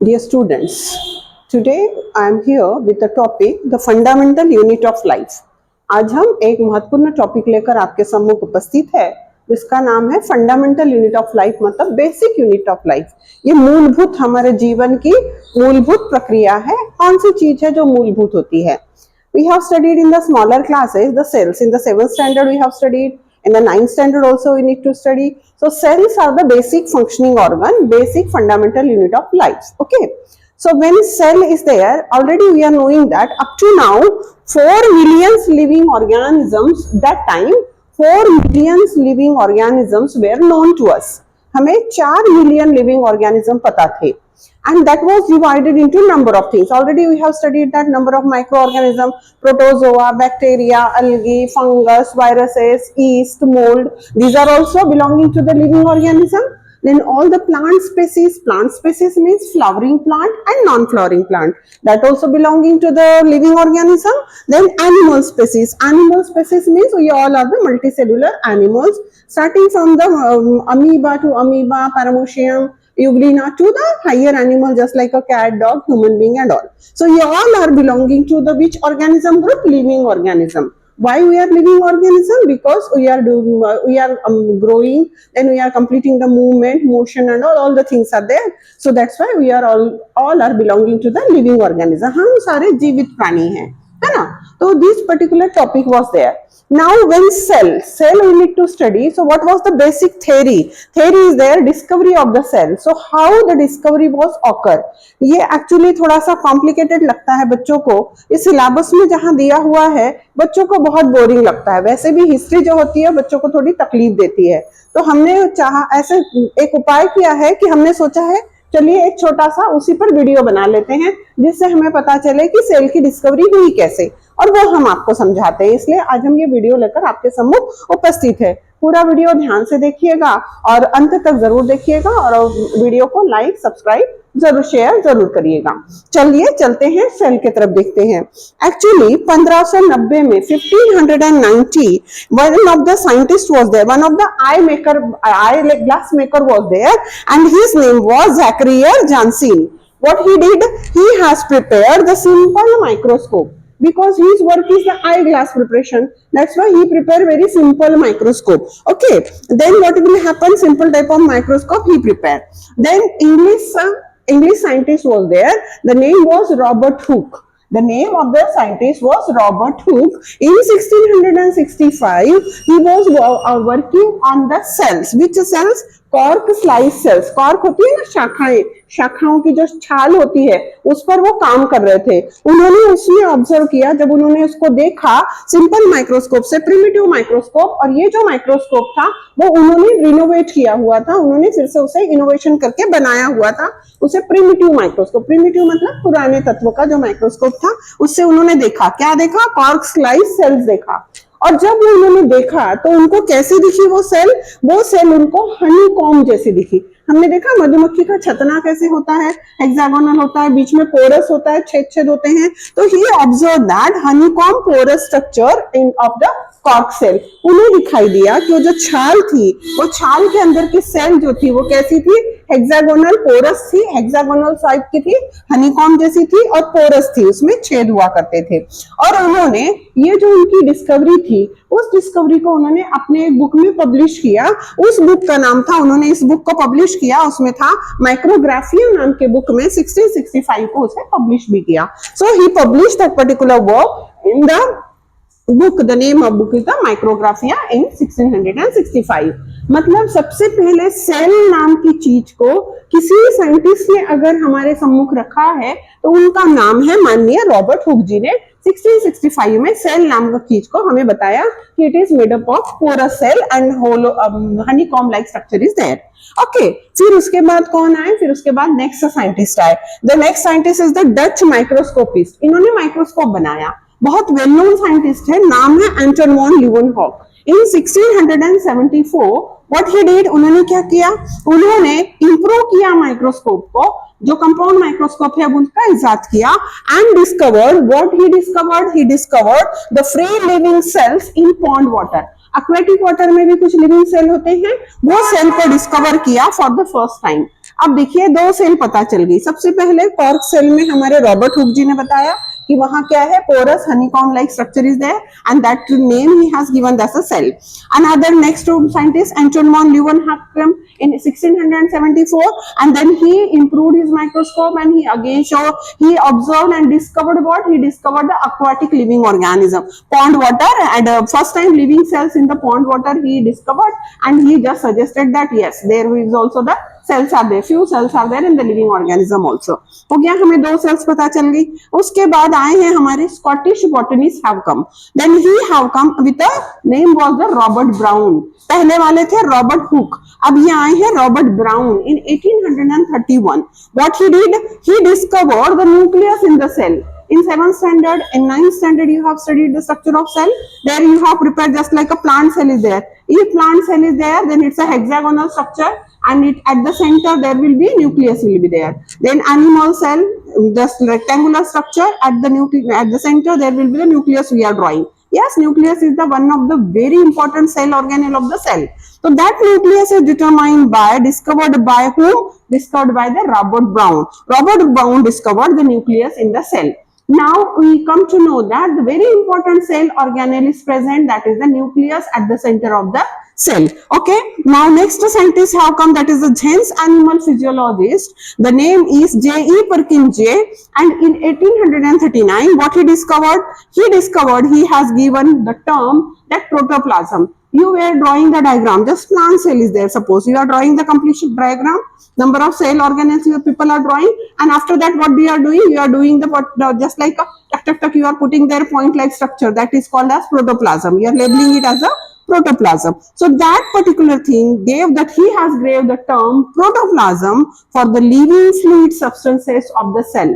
Dear students, today I am here with the topic the fundamental unit of life. आज हम एक महत्वपूर्ण topic लेकर आपके सम्मुख उपस्थित है जिसका नाम है फंडामेंटल यूनिट ऑफ लाइफ, मतलब बेसिक यूनिट ऑफ लाइफ। ये मूलभूत हमारे जीवन की मूलभूत प्रक्रिया है। कौन सी चीज है जो मूलभूत होती है? We have studied in the smaller classes the cells. In the 7th standard we have studied. In the 9th standard also we need to study. So cells are the basic functioning organ, basic fundamental unit of life. Okay. So when cell is there, already we are knowing that up to now 4 million living organisms, that time 4 million living organisms were known to us. हमें 4 million living organism पता थे, and that was divided into number of things. Already we have studied that number of microorganisms: protozoa, bacteria, algae, fungus, viruses, yeast, mold. These are also belonging to the living organism. Then all the plant species means flowering plant and non-flowering plant, that also belonging to the living organism. Then animal species means we all are the multicellular animals, starting from the amoeba to amoeba, paramecium, euglena to the higher animal, just like a cat, dog, human being and all. So you all are belonging to the which organism group? Living organism. Why we are living organism? Because we are doing growing, then we are completing the movement, motion and all the things are there. So that's why we are all are belonging to the living organism. हम सारे जीवित प्राणी हैं, है ना? तो this particular topic was there. Now when cell we need to study. So what was the basic theory? Theory is there, discovery of the cell. So how the discovery was occur? ये actually थोड़ा सा complicated लगता है बच्चों को। इस syllabus में जहां दिया हुआ है बच्चों को बहुत बोरिंग लगता है। वैसे भी हिस्ट्री जो होती है बच्चों को थोड़ी तकलीफ देती है, तो हमने चाहा ऐसे एक उपाय किया है कि हमने सोचा है चलिए एक छोटा सा उसी पर वीडियो बना लेते हैं, जिससे हमें पता चले कि सेल की डिस्कवरी हुई कैसे, और वो हम आपको समझाते हैं। इसलिए आज हम ये वीडियो लेकर आपके सम्मुख उपस्थित है। पूरा वीडियो ध्यान से देखिएगा और अंत तक जरूर देखिएगा, और वीडियो को लाइक, सब्सक्राइब, जरूर शेयर जरूर करिएगा। चलिए चलते हैं, सेल की तरफ देखते हैं। एक्चुअली 1590 में 1590 one of the scientist was there, one of the eye glass maker was there, and his name was Zacharias Janssen. What he did, he has prepared the simple microscope, because his work is the eyeglass preparation. That's why he prepared very simple microscope. Okay, then what will happen? Simple type of microscope he prepared. Then English scientist was there. The name was Robert Hooke. The name of the scientist was Robert Hooke. In 1665, he was working on the cells. Which cells? Cork slice cells. Cork होती है ना शाखाएं, शाखाओं की जो छाल होती है उस पर वो काम कर रहे थे। उन्होंने उसमें ऑब्जर्व किया, जब उन्होंने उसको देखा सिंपल माइक्रोस्कोप से प्रिमिटिव माइक्रोस्कोप, और ये जो माइक्रोस्कोप था वो उन्होंने रिनोवेट किया हुआ था, उन्होंने फिर से उसे इनोवेशन करके बनाया हुआ था, उसे प्रिमिटिव माइक्रोस्कोप। प्रिमिटिव मतलब पुराने तत्व का जो माइक्रोस्कोप था उससे उन्होंने देखा। क्या देखा? कॉर्क स्लाइस सेल्स देखा। और जब उन्होंने देखा तो उनको कैसी दिखी वो सेल उनको हनीकॉम्ब जैसी दिखी। हमने देखा मधुमक्खी का छत्ता कैसे होता है, हेक्सागोनल होता है, बीच में पोरस होता है, छेद छेद होते हैं। तो he observe that honeycomb porous structure in of the cork cell. उन्हें दिखाई दिया कि वो जो छाल थी, वो छाल के अंदर की सेल जो थी वो कैसी थी? हेक्सागोनल पोरस थी, हेक्सागोनल टाइप की थी, हनीकॉम्ब जैसी थी, और पोरस थी, उसमें छेद हुआ करते थे। और उन्होंने ये जो उनकी डिस्कवरी थी, उस डिस्कवरी को उन्होंने अपने एक बुक में पब्लिश किया। उस बुक का नाम था, उन्होंने इस बुक को पब्लिश किया, उसमें था माइक्रोग्राफिया नाम के बुक में 1665 को उसे पब्लिश भी किया। So he publish that particular work in the book. The name of book is the Micrographia in 1665। मतलब सबसे पहले सेल नाम की चीज को किसी साइंटिस्ट ने अगर हमारे सम्मुख रखा है तो उनका नाम है माननीय रॉबर्ट हुक जी ने 1665 में सेल नाम की चीज को हमें बताया कि it is made up of porous cell and hollow honeycomb like structure is there. Okay, फिर उसके बाद कौन आए? फिर उसके बाद नेक्स्ट साइंटिस्ट आए। The next scientist is the Dutch microscopist. इन्होंने माइक्रोस्कोप बनाया, बहुत वेल नोन साइंटिस्ट है, नाम है Anton van Leeuwenhoek. In 1674 what he did, उन्होंने क्या किया? उन्होंने इंप्रूव किया माइक्रोस्कोप को, जो कंपाउंड माइक्रोस्कोप है उनका इजाद किया, and discovered what he discovered the free living cells in pond water. Aquatic water में भी कुछ लिविंग सेल होते हैं, वो सेल को डिस्कवर किया फॉर द फर्स्ट टाइम। अब देखिए दो सेल पता चल गई। सबसे पहले कॉर्क सेल में हमारे रॉबर्ट हुक जी ने बताया कि वहां क्या है, porous honeycomb like structure is there and that name he has given that's a cell. Another next scientist Anton von Leeuwenhoek in 1674, and then he improved his microscope and he again he observed and discovered what? He discovered the aquatic living organism, pond water, and first time living cells in the pond water he discovered, and he just suggested that yes, there is also the cells are there, few cells are there in the living organism also। हो गया, हमें दो sales पता चल गई। उसके बाद आए हैं हमारे Scottish botanist have come, then he have come with the name was the Robert Brown. पहले वाले थे रॉबर्ट हुक, अब ये आए हैं Robert Brown in 1831। What he did, he discovered the nucleus in the cell. In 7th standard, in 9th standard, you have studied the structure of cell. There you have prepared just like a plant cell is there. If plant cell is there, then it's a hexagonal structure, and it at the center there will be nucleus will be there. Then animal cell, just rectangular structure at the center there will be the nucleus we are drawing. Yes, nucleus is the one of the very important cell organelle of the cell. So that nucleus is discovered by whom? Discovered by the Robert Brown. Robert Brown discovered the nucleus in the cell. Now we come to know that the very important cell organelle is present, that is the nucleus at the center of the cell. Okay, now next scientist have come, that is the James animal physiologist. The name is J.E. Perkins J, and in 1839 what he discovered? He has given the term that protoplasm. You were drawing the diagram, just plant cell is there. Suppose you are drawing the complete diagram, number of cell organelles your people are drawing, and after that what we are doing? You are doing the just like a you are putting their point like structure, that is called as protoplasm. You are labeling it as a protoplasm. So that particular thing gave that he has gave the term protoplasm for the living fluid substances of the cell.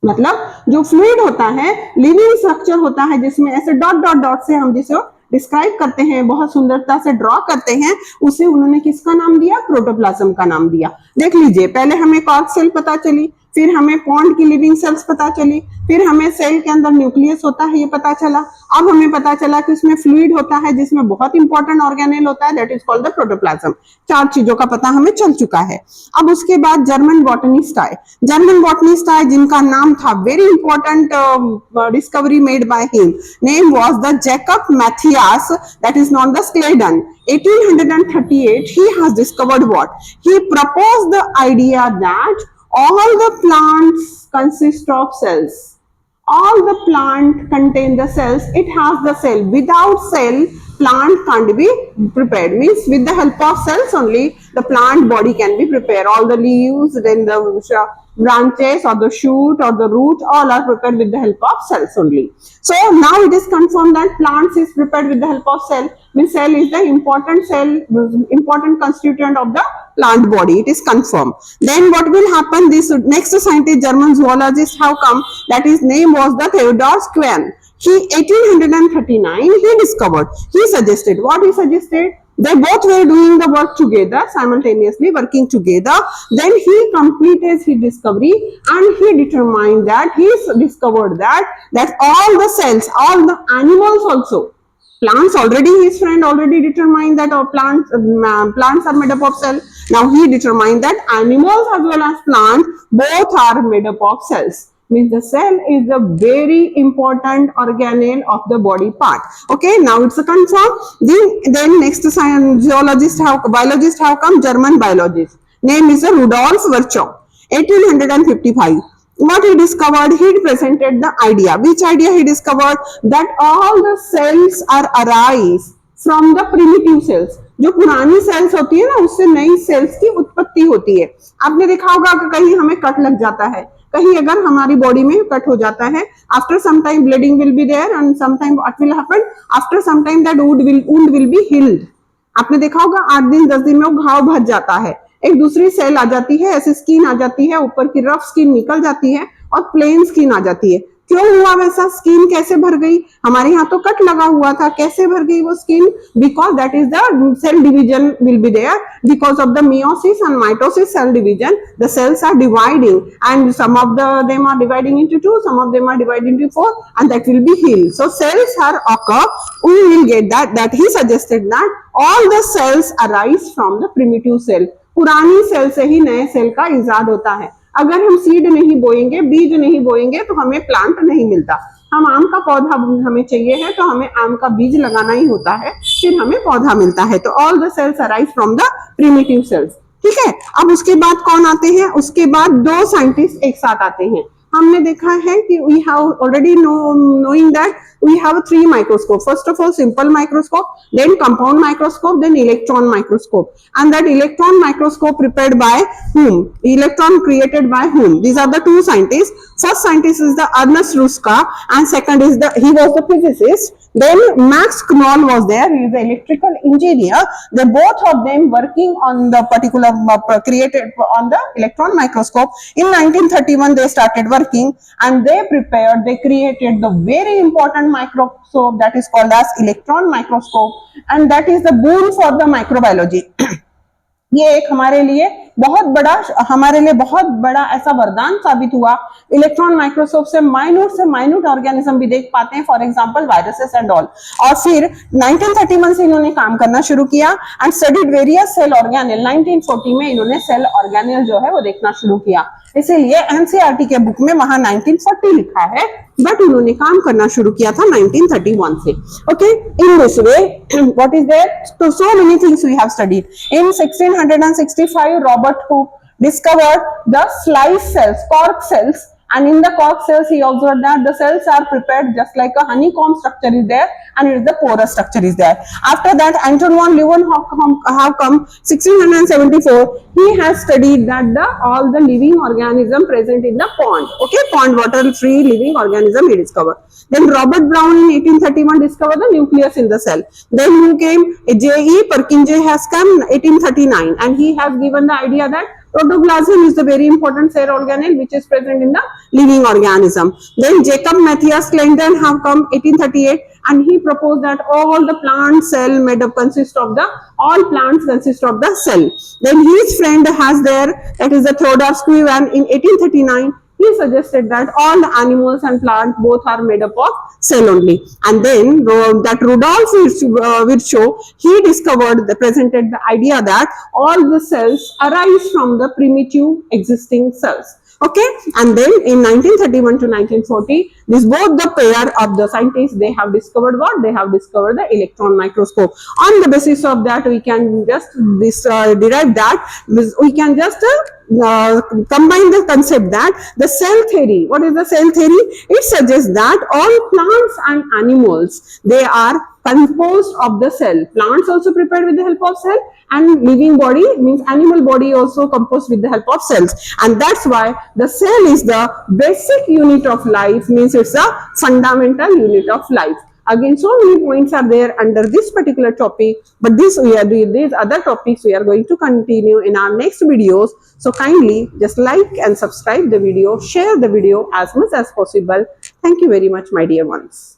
मतलब जो fluid होता है, living structure होता है, जिसमें ऐसे dot dot dot से हम जिसे डिस्क्राइब करते हैं, बहुत सुंदरता से ड्रॉ करते हैं, उसे उन्होंने किसका नाम दिया? प्रोटोप्लाज्म का नाम दिया। देख लीजिए, पहले हमें कॉर्क सेल पता चली, फिर हमें पॉन्ड की लिविंग सेल्स पता चली, फिर हमें सेल के अंदर न्यूक्लियस होता है ये पता चला, अब हमें पता चला कि उसमें फ्लूइड होता है जिसमें बहुत इंपॉर्टेंट ऑर्गेनेल होता है, that is called the protoplasm. चार चीजों का पता हमें चल चुका है। अब उसके बाद जर्मन बॉटनिस्ट आए जिनका नाम था, very important discovery made by him, name was the Jacob Matthias, that is known the Schleiden. 1838 he has discovered what? He proposed the idea that all the plants consist of cells. All the plant contain the cells. It has the cell. Without cell, plant can't be prepared. Means with the help of cells only, the plant body can be prepared. All the leaves, then the branches or the shoot or the root, all are prepared with the help of cells only. So now it is confirmed that plants is prepared with the help of cell. Means cell is the important constituent of the plant body. It is confirmed. Then what will happen? This next scientist, German zoologist have come. That his name was the Theodor Schwann. He 1839 he discovered. He suggested what he suggested. They both were doing the work together, simultaneously working together. Then he completed his discovery and he determined that he discovered that all the cells, all the animals also, plants already, his friend already determined that plants are made up of cells. Now he determined that animals as well as plants both are made up of cells. Means the cell is the very important organelle of the body part. Okay, now it's a confirm. Then next biologist have come, German biologist. Name is Rudolf Virchow. 1855. What he discovered? He presented the idea. Which idea he discovered? That all the cells are arise from the primitive cells. जो पुरानी sales होती है ना, उससे नई sales की उत्पत्ति होती है। आपने देखा होगा कि कहीं हमें कट लग जाता है, कहीं अगर हमारी बॉडी में कट हो जाता है, after some time bleeding will be there and some time what will happen, after some time that wound will be healed. आपने देखा होगा 8 दिन 10 दिन में वो घाव भर जाता है, एक दूसरी सेल आ जाती है, ऐसी स्किन आ जाती है, ऊपर की रफ स्किन निकल जाती है और प्लेन स्किन आ जाती है। क्यों हुआ वैसा? स्किन कैसे भर गई? हमारे यहाँ तो कट लगा हुआ था, कैसे भर गई वो skin? Because that is the cell division will be there, because of the meiosis and mitosis cell division the cells are dividing and some of them are dividing into 2, some of them are dividing into 4 and that will be healed. So cells are occur, we will get that he suggested that all the cells arise from the primitive cell. पुरानी cell से ही नए cell का इजाद होता है। अगर हम seed नहीं बोएंगे, बीज नहीं बोएंगे तो हमें प्लांट नहीं मिलता। हम आम का पौधा हमें चाहिए है तो हमें आम का बीज लगाना ही होता है, फिर हमें पौधा मिलता है। तो all the cells arise from the primitive cells. ठीक है, अब उसके बाद कौन आते हैं? उसके बाद दो साइंटिस्ट एक साथ आते हैं। हमने देखा है कि we have already knowing that we have three microscope. First of all, simple microscope, then compound microscope, then electron microscope. And that electron microscope prepared by whom? Electron created by whom? These are the two scientists. First scientist is the Ernest Ruska, and second is he was the physicist. Then Max Knoll was there. He is the electrical engineer. They both of them working on the particular created on the electron microscope. In 1931, they started working and they created the very important microscope that is called as electron microscope, and that is the boon for the microbiology. ये एक हमारे लिए बहुत बड़ा ऐसा वरदान साबित हुआ। इलेक्ट्रॉन माइक्रोस्कोप से माइन्यूट ऑर्गेनिज्म भी देख पाते हैं, for example viruses and all. और फिर 1931 से इन्होंने काम करना शुरू किया and studied various cell organelle. 1940 में इन्होंने सेल ऑर्गेनेल जो है वो देखना शुरू किया, इसीलिए एनसीईआरटी के बुक में वहां 1940 लिखा है, बट उन्होंने काम करना शुरू किया था 1931 से। Okay, in this way what is there? तो so many things we have studied. In 1665 Robert Hooke discovered the slice cells, cork cells, and in the cork cells he observed that the cells are prepared just like a honeycomb structure is there and it is the porous structure is there. After that, Anton von Leeuwenhoek have come 1674. He has studied that all the living organism present in the pond. Okay, pond water free living organism he discovered. Then Robert Brown in 1831 discovered the nucleus in the cell. Then who came? J.E. Purkinje has come 1839 and he has given the idea that protoplasm is the very important cell organelle which is present in the living organism. Then Jacob Matthias Clayton have come 1838 and he proposed that all plants consist of the cell. Then his friend has there, that is the Theodor Squivan in 1839. He suggested that all the animals and plants both are made up of cell only. And then that Rudolf Virchow, he presented the idea that all the cells arise from the primitive existing cells. Okay, and then in 1931 to 1940, both the pair of the scientists, they have discovered what? They have discovered the electron microscope. On the basis of that, we can just derive that, we can just combine the concept that the cell theory, what is the cell theory? It suggests that all plants and animals, they are composed of the cell. Plants also prepared with the help of cell, and living body means animal body also composed with the help of cells, and that's why the cell is the basic unit of life, means it's a fundamental unit of life. Again, so many points are there under this particular topic, but these other topics we are going to continue in our next videos. So kindly just like and subscribe the video, share the video as much as possible. Thank you very much, my dear ones.